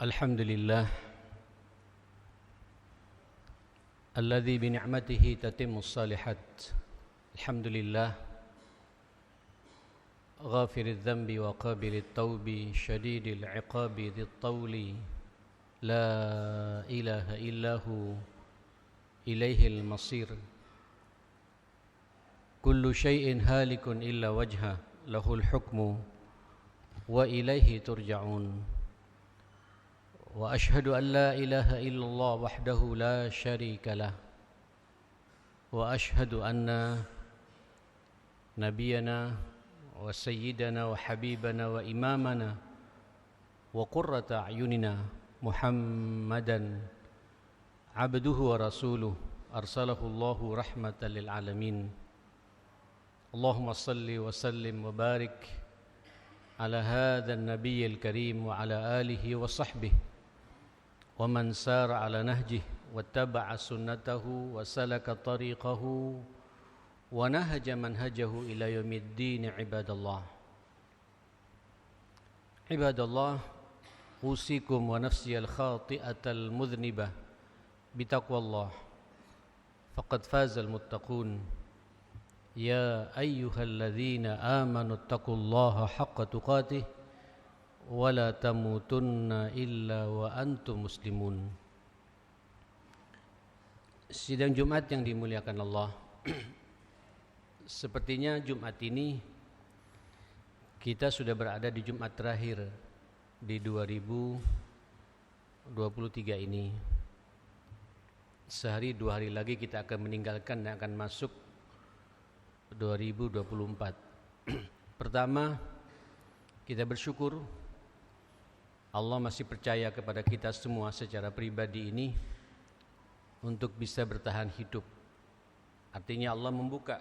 Alhamdulillah alladzi bi ni'matihi tatimmus salihat. Alhamdulillah ghafiriz dzambi wa qabilit taubi syadidil iqabi dzit tawli la ilaha illahu ilaihil masir. Kullu syai'in halikun illa wajha lahul hukmu wa ilaihi turja'un. Wa ashhadu an la ilaha illallah wahdahu la syarika lah. Wa ashhadu anna nabiyana wa sayyidana wa habibana wa imamana wa qurrata a'yunina Muhammadan abduhu wa rasuluh arsalahu Allahu rahmatan lil alamin. Allahumma salli wa sallim wa barik ala hadha an-nabiyyil karim wa ala alihi wa sahbihi wa man sara ala nahjih wattaba'a sunnatahu wa salaka tariqahu wa nahaja manhajahu ila yaumiddin. Ibadallah, usikum wa nafsi al-khati'atal mudhnibah bitaqwallah faqad fazal muttaqun. Ya ayyuhalladzina amanu taqullaha haqqa tuqatih wala tamutunna illa wa antum muslimun. Sidang Jumat yang dimuliakan Allah, sepertinya Jumat ini kita sudah berada di Jumat terakhir di 2023 ini. Sehari dua hari lagi kita akan meninggalkan dan akan masuk 2024. Pertama, kita bersyukur Allah masih percaya kepada kita semua secara pribadi ini untuk bisa bertahan hidup. Artinya Allah membuka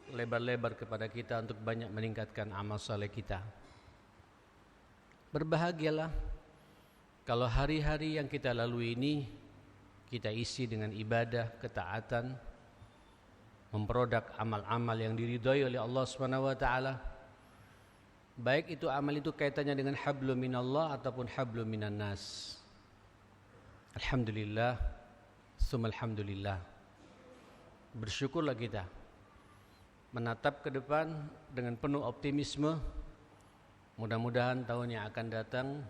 lebar-lebar kepada kita untuk banyak meningkatkan amal saleh kita. Berbahagialah kalau hari-hari yang kita lalui ini kita isi dengan ibadah, ketaatan, memperodak amal-amal yang diridhai oleh Allah Subhanahu wa taala. Baik itu amal itu kaitannya dengan hablum minallah ataupun hablum minan nas. Alhamdulillah, summa alhamdulillah. Bersyukurlah kita, menatap ke depan dengan penuh optimisme. Mudah-mudahan tahun yang akan datang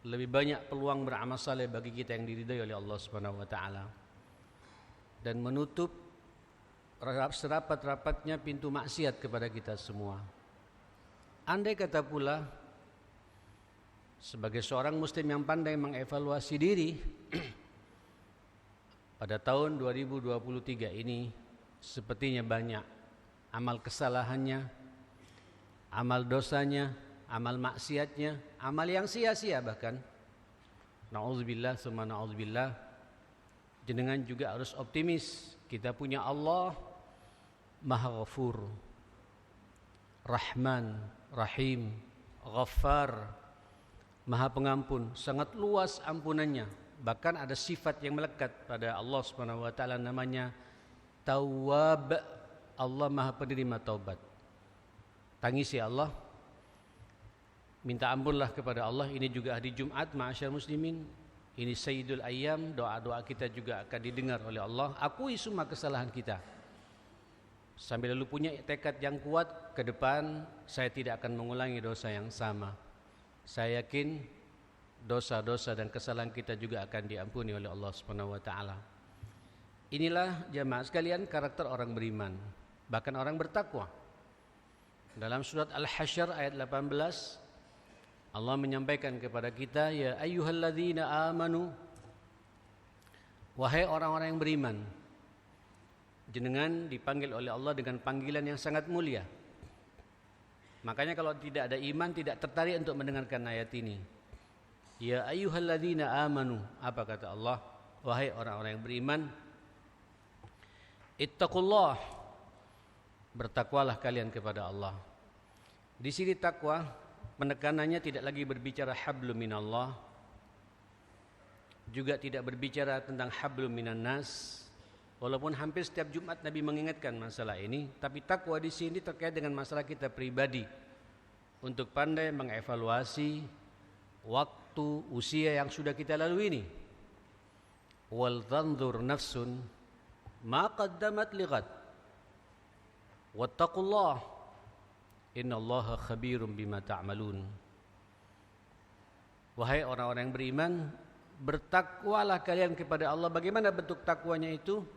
lebih banyak peluang beramal saleh bagi kita yang diridhai oleh Allah Subhanahu wa taala, dan menutup serapat-rapatnya pintu maksiat kepada kita semua. Andai kata pula sebagai seorang muslim yang pandai mengevaluasi diri pada tahun 2023 ini sepertinya banyak amal kesalahannya, amal dosanya, amal maksiatnya, amal yang sia-sia bahkan. Na'udzubillah summa na'udzubillah. Jenengan juga harus optimis. Kita punya Allah Maha Ghafur, Rahman, Rahim, Ghaffar, Maha Pengampun, sangat luas ampunannya. Bahkan ada sifat yang melekat pada Allah Subhanahu wa taala namanya Tawwab. Allah Maha penerima taubat. Tangisi Allah, minta ampunlah kepada Allah. Ini juga hari Jumat, ma'asyar muslimin. Ini Sayyidul Ayyam, doa-doa kita juga akan didengar oleh Allah. Akui semua kesalahan kita, sambil lalu punya tekad yang kuat ke depan, saya tidak akan mengulangi dosa yang sama. Saya yakin dosa-dosa dan kesalahan kita juga akan diampuni oleh Allah Subhanahu wa taala. Inilah jamaah sekalian karakter orang beriman, bahkan orang bertakwa. Dalam surat Al-Hasyr ayat 18, Allah menyampaikan kepada kita, ya ayyuhalladzina amanu, wahai orang-orang yang beriman. Jenengan dipanggil oleh Allah dengan panggilan yang sangat mulia. Makanya kalau tidak ada iman, tidak tertarik untuk mendengarkan ayat ini. Ya ayyuhalladzina amanu, apa kata Allah? Wahai orang-orang yang beriman, ittaqullah, bertakwalah kalian kepada Allah. Di sini takwa penekanannya tidak lagi berbicara hablum minallah, juga tidak berbicara tentang hablum minan nas. Walaupun hampir setiap Jumat Nabi mengingatkan masalah ini, tapi takwa di sini terkait dengan masalah kita pribadi, untuk pandai mengevaluasi waktu waktu usia yang sudah kita lalui ini. Wal tanzur nafsun ma qaddamat lighad. Wattaqullah innallaha khabirum bima ta'malun. Wahai orang-orang yang beriman, bertakwalah kalian kepada Allah. Bagaimana bentuk takwanya itu?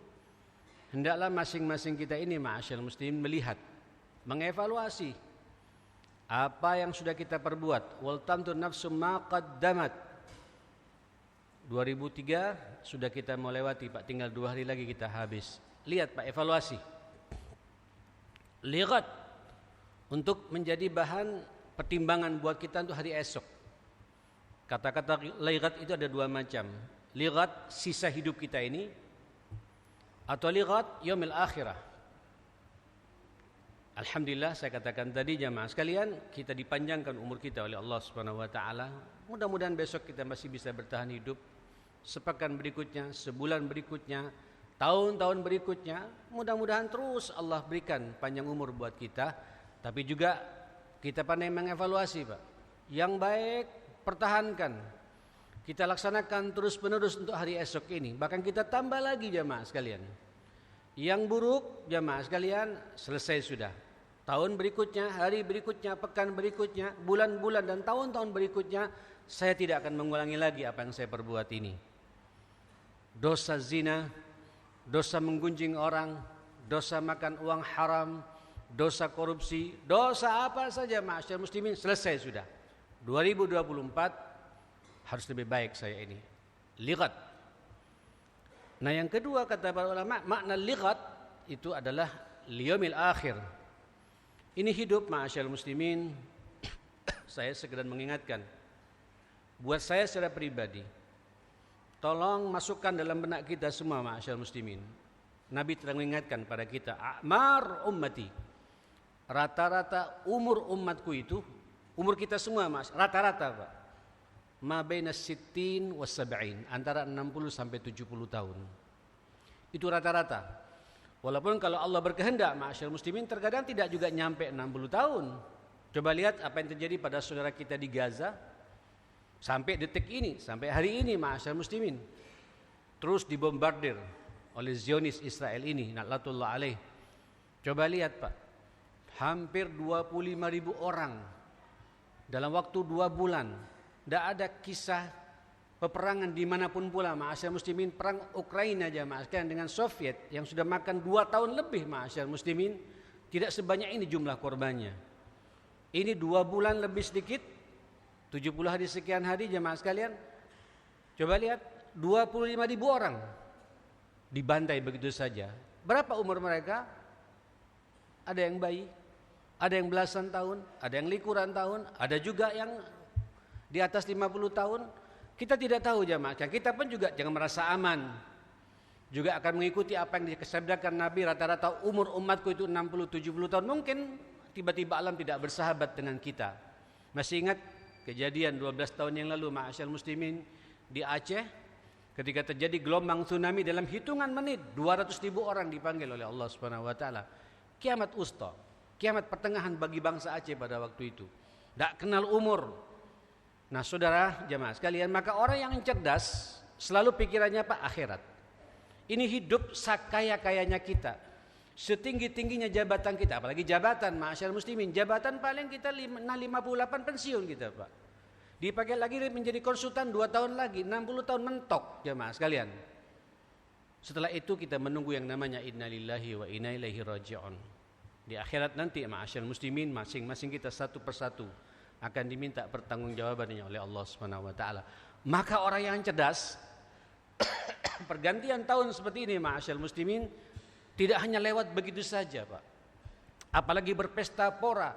Hendaklah masing-masing kita ini ma'asyal muslimin melihat, mengevaluasi apa yang sudah kita perbuat. Wal tanzur nafsum ma qaddamat. 2003 sudah kita melewati Pak, tinggal 2 hari lagi kita habis. Lihat Pak, evaluasi. Lihat untuk menjadi bahan pertimbangan buat kita untuk hari esok. Kata-kata lihat itu ada 2 macam. Lihat sisa hidup kita ini, atau lihat yaumil akhirah. Alhamdulillah saya katakan tadi jamaah sekalian, kita dipanjangkan umur kita oleh Allah Subhanahu wa taala. Mudah-mudahan besok kita masih bisa bertahan hidup, sepekan berikutnya, sebulan berikutnya, tahun-tahun berikutnya. Mudah-mudahan terus Allah berikan panjang umur buat kita, tapi juga kita pandai mengevaluasi Pak. Yang baik pertahankan, kita laksanakan terus-menerus untuk hari esok ini. Bahkan kita tambah lagi jamaah sekalian. Yang buruk jamaah sekalian selesai sudah. Tahun berikutnya, hari berikutnya, pekan berikutnya, bulan-bulan dan tahun-tahun berikutnya, saya tidak akan mengulangi lagi apa yang saya perbuat ini. Dosa zina, dosa menggunjing orang, dosa makan uang haram, dosa korupsi, dosa apa saja ma'asyar muslimin, selesai sudah. 2024 harus lebih baik saya ini. Liqat. Nah yang kedua kata para ulama, makna liqat itu adalah liyaumil akhir. Ini hidup ma'asyar muslimin. Saya sekedar mengingatkan, buat saya secara pribadi, tolong masukkan dalam benak kita semua ma'asyar muslimin. Nabi telah mengingatkan pada kita, a'mar ummati. Rata-rata umur umatku itu, umur kita semua mas, rata-rata Pak, ma baina sittin was sab'in, antara 60 sampai 70 tahun. Itu rata-rata. Walaupun kalau Allah berkehendak ma'asyar muslimin terkadang tidak juga nyampe 60 tahun. Coba lihat apa yang terjadi pada saudara kita di Gaza sampai detik ini, sampai hari ini ma'asyar muslimin. Terus dibombardir oleh Zionis Israel ini, laknatullah alaih. Coba lihat Pak, hampir 25.000 orang dalam waktu 2 bulan. Tidak ada kisah peperangan dimanapun pula ma'asyar muslimin. Perang Ukraina aja ma'asyar dengan Soviet yang sudah makan 2 tahun lebih ma'asyar muslimin, tidak sebanyak ini jumlah korbannya. Ini 2 bulan lebih sedikit, 70 hari sekian hari jemaah sekalian. Coba lihat 25.000 orang dibantai begitu saja. Berapa umur mereka? Ada yang bayi, ada yang belasan tahun, ada yang likuran tahun, ada juga yang di atas 50 tahun. Kita tidak tahu jamaah. Kita pun juga jangan merasa aman. Juga akan mengikuti apa yang disabdakan Nabi, rata-rata umur umatku itu 60-70 tahun. Mungkin tiba-tiba alam tidak bersahabat dengan kita. Masih ingat kejadian 12 tahun yang lalu ma'asyar muslimin di Aceh, ketika terjadi gelombang tsunami, dalam hitungan menit 200.000 orang dipanggil oleh Allah Subhanahu wa taala. Kiamat usta, kiamat pertengahan bagi bangsa Aceh pada waktu itu. Tak kenal umur. Nah saudara jamaah sekalian, maka orang yang cerdas selalu pikirannya Pak akhirat. Ini hidup sakaya-kayanya kita, setinggi-tingginya jabatan kita, apalagi jabatan ma'asyar muslimin, jabatan paling kita 58 pensiun kita Pak. Dipakai lagi menjadi konsultan 2 tahun lagi, 60 tahun mentok jamaah sekalian. Setelah itu kita menunggu yang namanya innalillahi wa inna ilaihi raji'un. Di akhirat nanti ma'asyar muslimin, masing-masing kita satu persatu akan diminta pertanggungjawabannya oleh Allah Subhanahu wa taala. Maka orang yang cerdas pergantian tahun seperti ini ma'asyar muslimin tidak hanya lewat begitu saja Pak. Apalagi berpesta pora,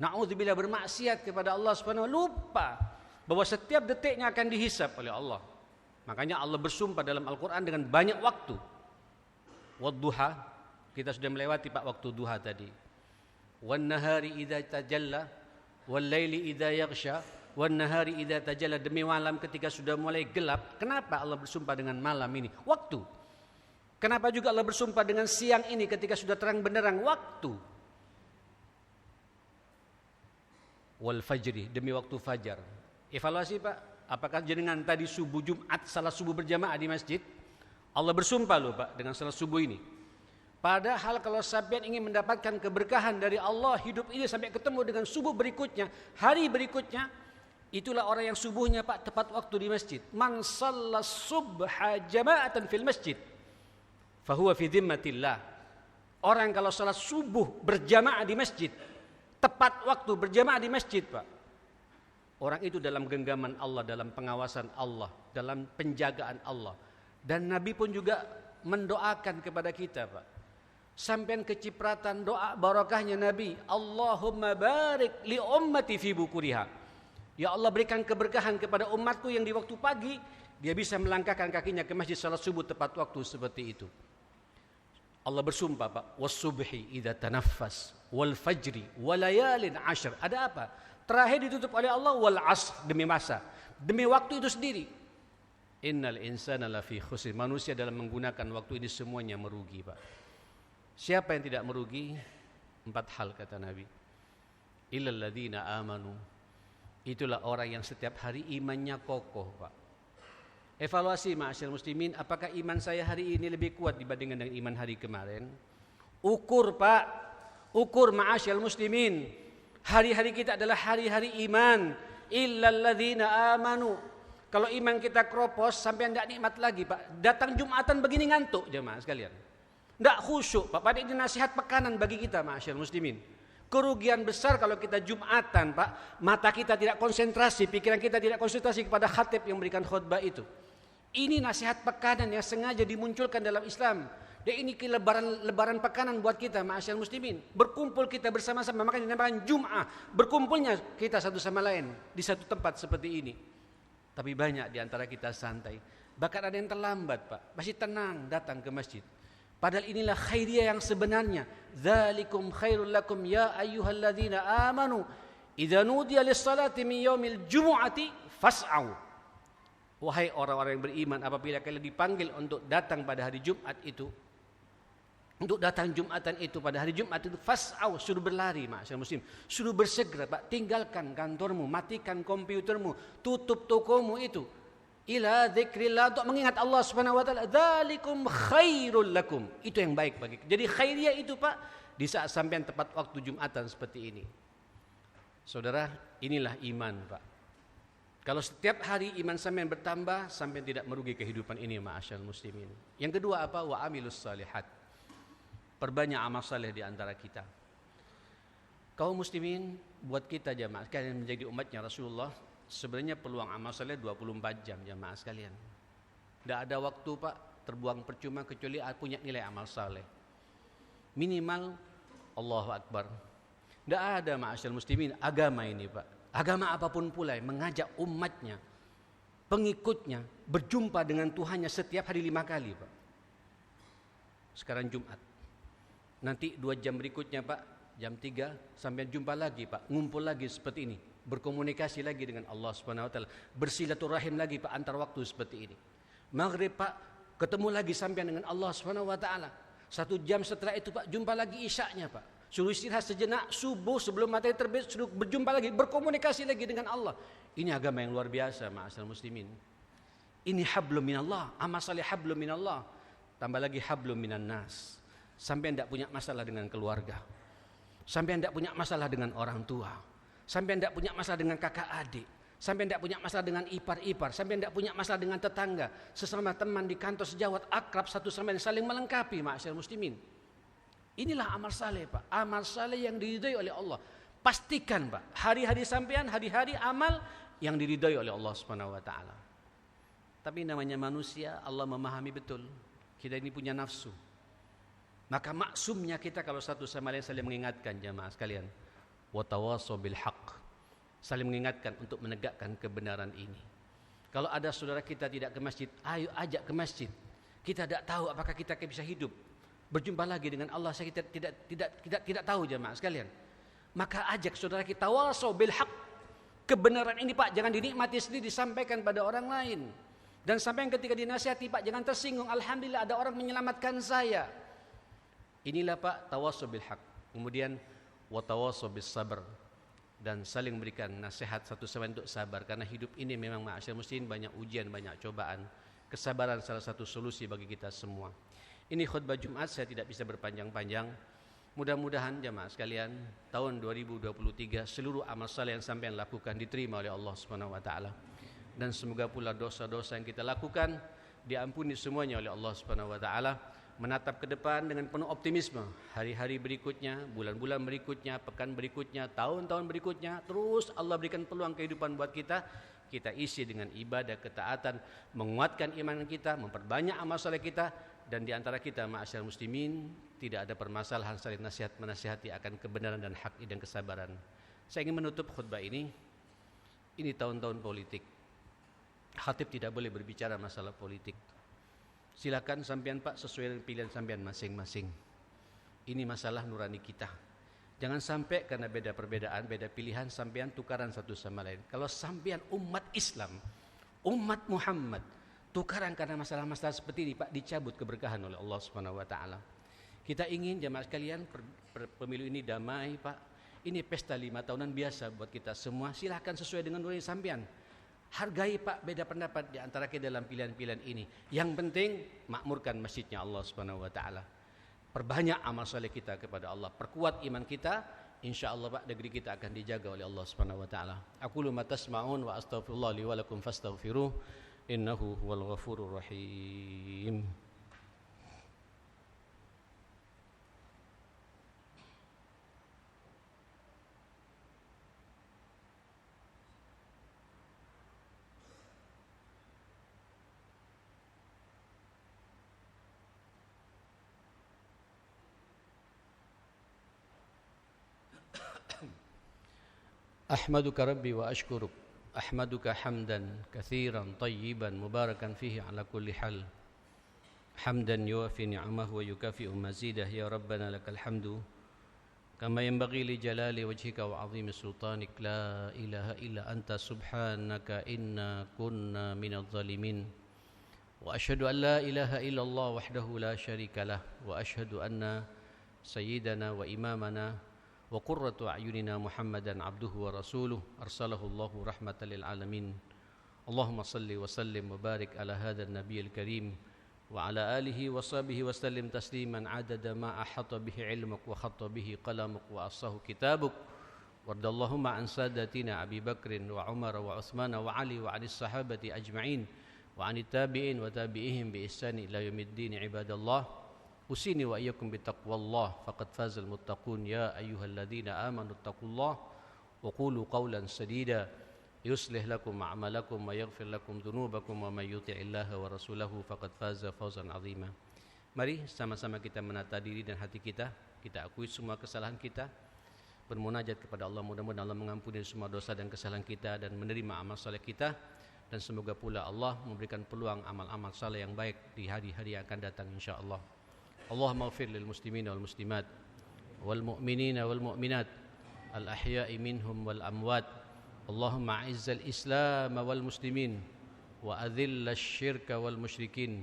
na'udzubillah, bermaksiat kepada Allah Subhanahu wa taala, lupa bahwa setiap detiknya akan dihisab oleh Allah. Makanya Allah bersumpah dalam Al-Qur'an dengan banyak waktu. Wadduha, kita sudah melewati Pak waktu duha tadi. Wan nahari idza tajalla wal laili idza yaghsha wan nahari idza tajalla, demi malam ketika sudah mulai gelap. Kenapa Allah bersumpah dengan malam ini? Waktu. Kenapa juga Allah bersumpah dengan siang ini ketika sudah terang benderang? Waktu. Wal fajri, demi waktu fajar. Evaluasi Pak, apakah jenengan tadi subuh Jumat salat subuh berjamaah di masjid? Allah bersumpah loh Pak dengan salat subuh ini. Padahal kalau sampean ingin mendapatkan keberkahan dari Allah hidup ini sampai ketemu dengan subuh berikutnya, hari berikutnya, itulah orang yang subuhnya Pak tepat waktu di masjid. Man shalla subha jama'atan fil masjid fahuwa fi dhimmatillah. Orang kalau salat subuh berjamaah di masjid, tepat waktu berjamaah di masjid Pak, orang itu dalam genggaman Allah, dalam pengawasan Allah, dalam penjagaan Allah. Dan Nabi pun juga mendoakan kepada kita Pak, sampai kecipratan doa barakahnya Nabi, Allahumma barik li ummati fi bukuriha. Ya Allah, berikan keberkahan kepada umatku yang di waktu pagi dia bisa melangkahkan kakinya ke masjid salat subuh tepat waktu seperti itu. Allah bersumpah Pak, was-subhi idza tanaffas wal fajri walayalin ashr. Ada apa? Terakhir ditutup oleh Allah wal asr, demi masa, demi waktu itu sendiri. Innal insana lafi khusr. Manusia dalam menggunakan waktu ini semuanya merugi Pak. Siapa yang tidak merugi? 4 hal kata Nabi. Illal ladzina amanu. Itulah orang yang setiap hari imannya kokoh Pak. Evaluasi ma'asyiral muslimin, apakah iman saya hari ini lebih kuat dibandingkan dengan iman hari kemarin? Ukur Pak, ukur ma'asyiral muslimin. Hari-hari kita adalah hari-hari iman. Illal ladzina amanu. Kalau iman kita kropos sampai tidak nikmat lagi Pak. Datang Jumatan begini ngantuk jemaah sekalian. Tidak khusyuk Pak. Padahal ini nasihat pekanan bagi kita ma'asyiral muslimin. Kerugian besar kalau kita Jumatan Pak. Mata kita tidak konsentrasi, pikiran kita tidak konsentrasi kepada khatib yang memberikan khutbah itu. Ini nasihat pekanan yang sengaja dimunculkan dalam Islam. Dan ini lebaran pekanan buat kita ma'asyiral muslimin. Berkumpul kita bersama-sama, makanya dinamakan Jum'ah. Berkumpulnya kita satu sama lain di satu tempat seperti ini. Tapi banyak di antara kita santai. Bahkan ada yang terlambat Pak, masih tenang datang ke masjid. Padahal inilah khairiyah yang sebenarnya. Dzalikum khairul lakum ya ayyuhalladzina amanu idza nudiya lis-salati min yaumil jumu'ati fas'au. Wahai orang-orang yang beriman, apabila kalian dipanggil untuk datang pada hari Jumat itu, untuk datang Jumatan itu pada hari Jumat itu, fas'au, suruh berlari ma'asyiral muslim, suruh bersegera Pak, tinggalkan kantormu, matikan komputermu, tutup tokomu itu, ila dzikrillah, untuk mengingat Allah Subhanahu wa taala. Dzalikum khairul lakum. Itu yang baik bagi. Jadi khairiyah itu Pak di saat sampean tepat waktu Jumatan seperti ini. Saudara, inilah iman Pak. Kalau setiap hari iman sampean bertambah, sampean tidak merugi kehidupan ini ma'asyiral muslimin. Yang kedua apa? Wa amilus salihat. Perbanyak amal saleh di antara kita. Kaum muslimin, buat kita jamaah sekalian menjadi umatnya Rasulullah, sebenarnya peluang amal saleh 24 jam jamaah sekalian. Tidak ada waktu Pak terbuang percuma kecuali punya nilai amal saleh. Minimal Allahu Akbar. Tidak ada ma'asyiral muslimin agama ini Pak. Agama apapun pula yang mengajak umatnya, pengikutnya berjumpa dengan Tuhannya setiap hari 5 kali Pak. Sekarang Jumat. Nanti 2 jam berikutnya Pak, jam 3 sampai jumpa lagi Pak. Ngumpul lagi seperti ini. Berkomunikasi lagi dengan Allah Subhanahu wa taala. Bersilaturahim lagi Pak antar waktu seperti ini. Maghrib Pak, ketemu lagi sampai dengan Allah Subhanahu wa taala. 1 jam setelah itu Pak, jumpa lagi isyaknya Pak. Suruh istirahat sejenak, subuh sebelum matahari terbit, suruh berjumpa lagi, berkomunikasi lagi dengan Allah. Ini agama yang luar biasa ma'asyiral muslimin. Ini hablum minallah, amal saleh hablum minallah. Tambah lagi hablum minan nas. Sampai tidak punya masalah dengan keluarga. Sampai tidak punya masalah dengan orang tua. Sampai tidak punya masalah dengan kakak adik. Sampai tidak punya masalah dengan ipar-ipar. Sampai tidak punya masalah dengan tetangga. Sesama teman di kantor sejawat, akrab satu sama lain, saling melengkapi ma'asyiral muslimin. Inilah amal saleh Pak, amal saleh yang diridhai oleh Allah. Pastikan Pak, hari-hari sampean, hari-hari amal yang diridhai oleh Allah Subhanahu wa taala. Tapi namanya manusia, Allah memahami betul kita ini punya nafsu. Maka maksumnya kita kalau satu sama lain saling mengingatkan jamaah sekalian. Wa tawassaw bil haqq. Saling mengingatkan untuk menegakkan kebenaran ini. Kalau ada saudara kita tidak ke masjid, ayo ajak ke masjid. Kita tidak tahu apakah kita bisa hidup berjumpa lagi dengan Allah, saya tidak tahu jemaah sekalian. Maka ajak saudara kita tawasau bil haq. Kebenaran ini Pak jangan dinikmati sendiri, disampaikan pada orang lain. Dan sampai ketika dinasihati Pak jangan tersinggung, alhamdulillah ada orang menyelamatkan saya. Inilah Pak tawasau bil haq. Kemudian wa tawasau bis sabr. dan saling memberikan nasihat satu sama lain untuk sabar, karena hidup ini memang ma'asyiral muslimin banyak ujian, banyak cobaan. Kesabaran salah satu solusi bagi kita semua. Ini khutbah Jumat, saya tidak bisa berpanjang-panjang. Mudah-mudahan jamaah sekalian, tahun 2023 seluruh amal saleh yang sampean lakukan diterima oleh Allah Subhanahu wa taala. Dan semoga pula dosa-dosa yang kita lakukan diampuni semuanya oleh Allah Subhanahu wa taala. Menatap ke depan dengan penuh optimisme, hari-hari berikutnya, bulan-bulan berikutnya, pekan berikutnya, tahun-tahun berikutnya, terus Allah berikan peluang kehidupan buat kita. Kita isi dengan ibadah, ketaatan, menguatkan iman kita, memperbanyak amal saleh kita, dan di antara kita ma'asyiral muslimin tidak ada permasalahan, saling nasihat menasihati akan kebenaran dan hak dan kesabaran. Saya ingin menutup khutbah ini tahun-tahun politik. Khatib tidak boleh berbicara masalah politik. Silakan sampean Pak sesuai dengan pilihan sampean masing-masing. Ini masalah nurani kita. Jangan sampai karena beda perbedaan, beda pilihan sampean tukaran satu sama lain. Kalau sampean umat Islam, umat Muhammad, tukaran karena masalah-masalah seperti ini Pak, dicabut keberkahan oleh Allah Subhanahu wa taala. Kita ingin jamaah sekalian pemilu ini damai Pak. Ini pesta 5 tahunan biasa buat kita semua. Silakan sesuai dengan nurani sampean. Hargai Pak beda pendapat di antara kita dalam pilihan-pilihan ini. Yang penting makmurkan masjidnya Allah Subhanahu wa taala. Perbanyak amal saleh kita kepada Allah, perkuat iman kita, insyaallah Pak negeri kita akan dijaga oleh Allah Subhanahu wa taala. Aqulu ma tasma'un wa astaghfirullah li wa lakum fastaghfiruh innahu huwal ghafurur rahim. أحمدك ربي وأشكرك أحمدك حمدا كثيرا طيبا مباركا فيه على كل حال حمدا يوافي نعمه ويكافئ مزيده يا ربنا لك الحمد كما ينبغي لجلال وجهك وعظيم سلطانك لا إله إلا أنت سبحانك إنا كنا من الظالمين وأشهد أن لا إله إلا الله وحده لا شريك له وأشهد أن سيدنا وإمامنا وقرة أعيننا محمدا عبده ورسوله أرسله الله رحمة للعالمين اللهم صل وسلم وبارك على هذا النبي الكريم وعلى آله وصحبه وسلم تسليما عدد ما أحاط به علمك وخط به قلمك وأصاه كتابك وارض اللهم عن سادتنا أبي بكر وعمر وعثمان وعلي وعن الصحابة أجمعين وعن التابعين وتابعيهم بإحسان إلى يوم الدين عباد الله أوصيني وإياكم بتقوى الله فقد فاز المتقون يا أيها الذين آمنوا اتقوا الله وقولوا قولا سديدا يصلح لكم أعمالكم ويغفر لكم ذنوبكم ومن يطع الله ورسوله فقد فاز فوزا عظيما. Mari sama-sama kita menata diri dan hati kita akui semua kesalahan kita, bermunajat kepada Allah, mudah-mudahan Allah mengampuni semua dosa dan kesalahan kita dan menerima amal saleh kita, dan semoga pula Allah memberikan peluang amal-amal saleh yang baik di hari-hari yang akan datang insyaallah. Allahumma ighfir lil muslimin wal muslimat wal mu'minina wal mu'minat al ahya'i minhum wal amwat. Allahumma a'izzal islam wal muslimin wa adhillash syirka wal musyrikin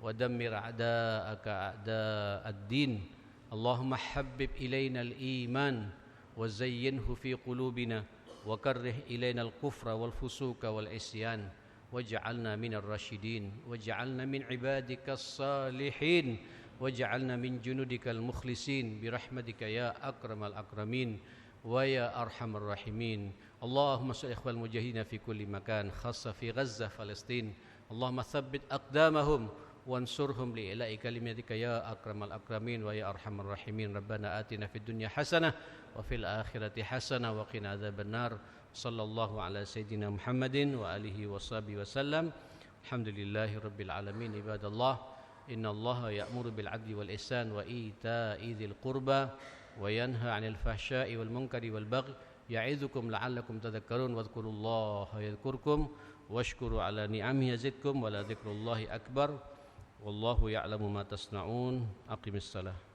wa dammir a'da'aka a'da'ad din. Allahumma habbib ilayna al iman wa zayyinhu fi qulubina wa karrih ilayna al kufra wal fusuka wal isyan waj'alna minar rasyidin waj'alna min ibadikas salihin waj'alna min junudikal mukhlisin birahmatika ya akramal akramin wa ya arhamar rahimin. Allahumma salli ikhwal mujahidin fi kulli makan khassa fi Gaza Palestin. Allahumma thabbit aqdamahum wansurhum li ila'i kalimatika ya akramal akramin wa ya arhamar rahimin. Rabbana atina fid dunya hasanah wa fil akhirati hasanah wa qina adzabannar. Sallallahu ala sayyidina Muhammadin wa alihi wa sahbihi wa sallam. Alhamdulillahi rabbil alamin. Ibadallah, inna Allaha ya'muru bil 'adli wal ihsan wa ita'i dzil qurba wa yanha 'anil fahsya'i wal munkari wal baghi ya'idzukum la'allakum tadhakkarun wadhkurullaha yadhkurkum washkuru 'ala ni'amihi yazidkum wa la dzikrullahi akbar wallahu ya'lamu ma tasna'un. Aqimissalah.